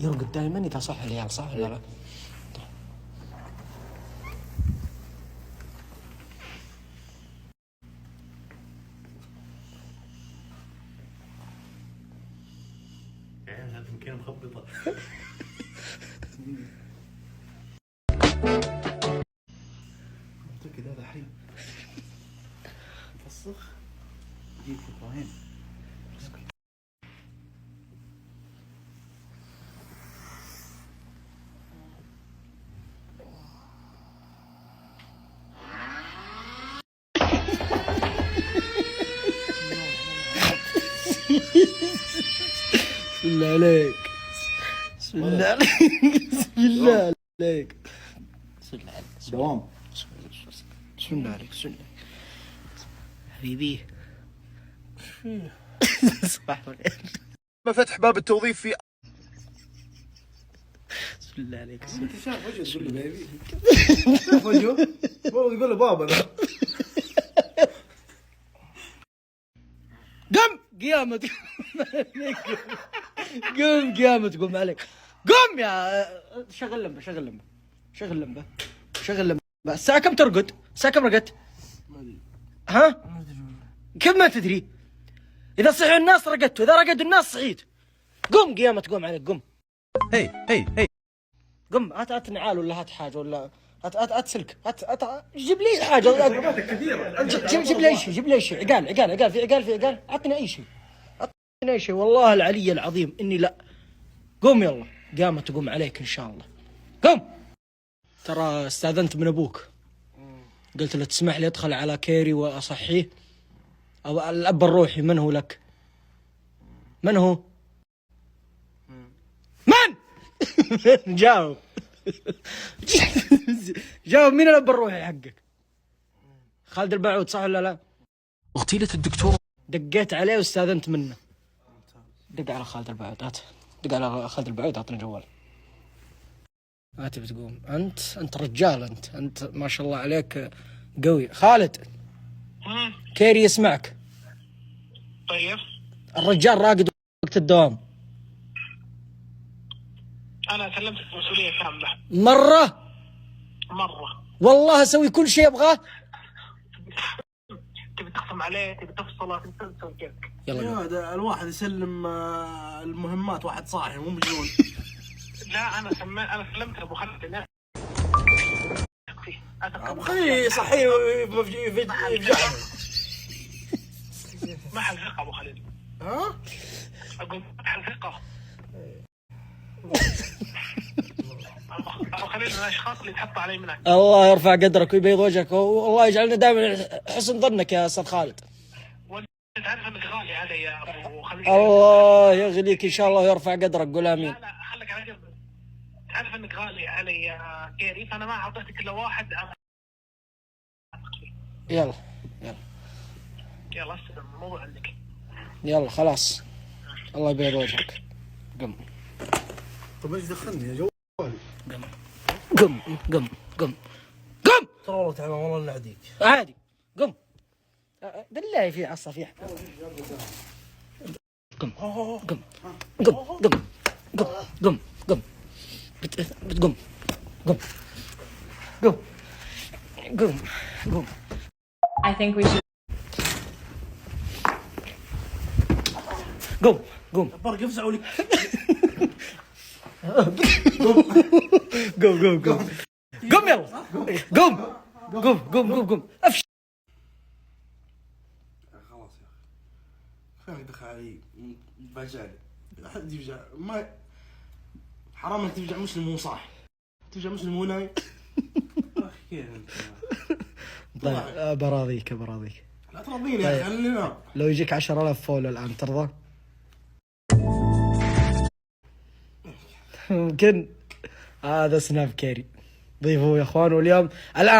يرقد دائما اذا صح العيال، صح ولا لا؟ يعني هذا يمكن مخبطه. كذا هذا حلو فسخ جيب ابراهيم. بسم الله عليك، بسم الله عليك، بسم الله عليك، بسم الله عليك، دوام. بسم الله عليك، بسم الله حبيبي. صباح الخير. فتح باب التوظيف في بسم الله عليك. انت شايف وجهه تقول له بيبي؟ شايف وجهه؟ يقول له بابا ذا. قم قيامة، قم قيامة، قم عليك، قم يا شغل لمبة، شغل لمبة، شغل لمبة، شغل لمبة. الساعة كم ترقد؟ الساعة كم رقدت؟ ها؟ كيف ما تدري؟ إذا صحوا الناس رقدتوا، إذا رقدوا الناس صحيت. قم قيامة، قم عليك، قم. هي قم، هات نعال ولا هات حاجة ولا هات سلك، هات جيب لي حاجة. جيب لي أي شيء، جيب لي أي شيء. عقال في عقال، أعطني أي شيء، أعطني أي شيء. والله العلي العظيم إني لا. قم يلا، قامة تقوم عليك إن شاء الله. قم. ترى استاذنت من أبوك، قلت له تسمح لي أدخل على كيري وأصحيه. أو الأب الروحي من هو لك؟ من هو؟ من؟ جاوب. جاوب، مين الأب الروحي حقك؟ خالد البعود، صح ولا لا؟ اغتيلت الدكتور. دقيت عليه واستاذنت منه. دق على خالد البعود، هات دق على خالد البعود، اعطني جوال. هات بتقوم انت رجال، انت ما شاء الله عليك قوي. خالد، كيري يسمعك. طيب الرجال راقد وقت الدوام. أنا سلمتك المسؤولية كاملة مرة والله أسوي كل شيء أبغاه. تبي تخصم عليه، تبي تفصله، تبي تسوي كيفك. يلا هذا الواحد يسلم المهمات واحد صاحي مو مجنون. لا أنا سلمت أبو خالد. ابو خليه صحي ويفجعه. محل ثقة أبو خالد. ها؟ أقول محل ثقة. أبو خليل من الأشخاص اللي تحط علي منك. الله يرفع قدرك ويبيض وجهك، والله يجعلنا دائما حسن ظنك يا أستاذ خالد. وأنت تعرف أنك غالي علي يا أبو خليل. الله يغليك إن شاء الله ويرفع قدرك، قول آمين. لا خليك على جنب. تعرف أنك غالي علي يا كيري، فأنا ما أعطيتك إلا واحد. يلا استلم الموضوع عندك. يلا خلاص، الله يبيض وجهك. قم. طيب ايش دخلني يا جوالي؟ قم ترى والله تعبان والله نعديك. عادي. قم بالله في عصا في حكاية. قم بتقوم. قم. I think we should. قم برق افزعوا لك. قم يلا. قم افش. خلاص يا اخي خليك دخل علي بجعل حد يفجع. ما حرام انك تفجع مسلم مو صاحي، تفجع مسلم مو نايم. اخي كيف انت؟ طيب براضيك لا ترضيني يا اخي خليني انام. لو يجيك 10,000 فول الآن ترضى؟ ممكن. هذا سناب كيري، ضيفه يا اخوان. واليوم الآن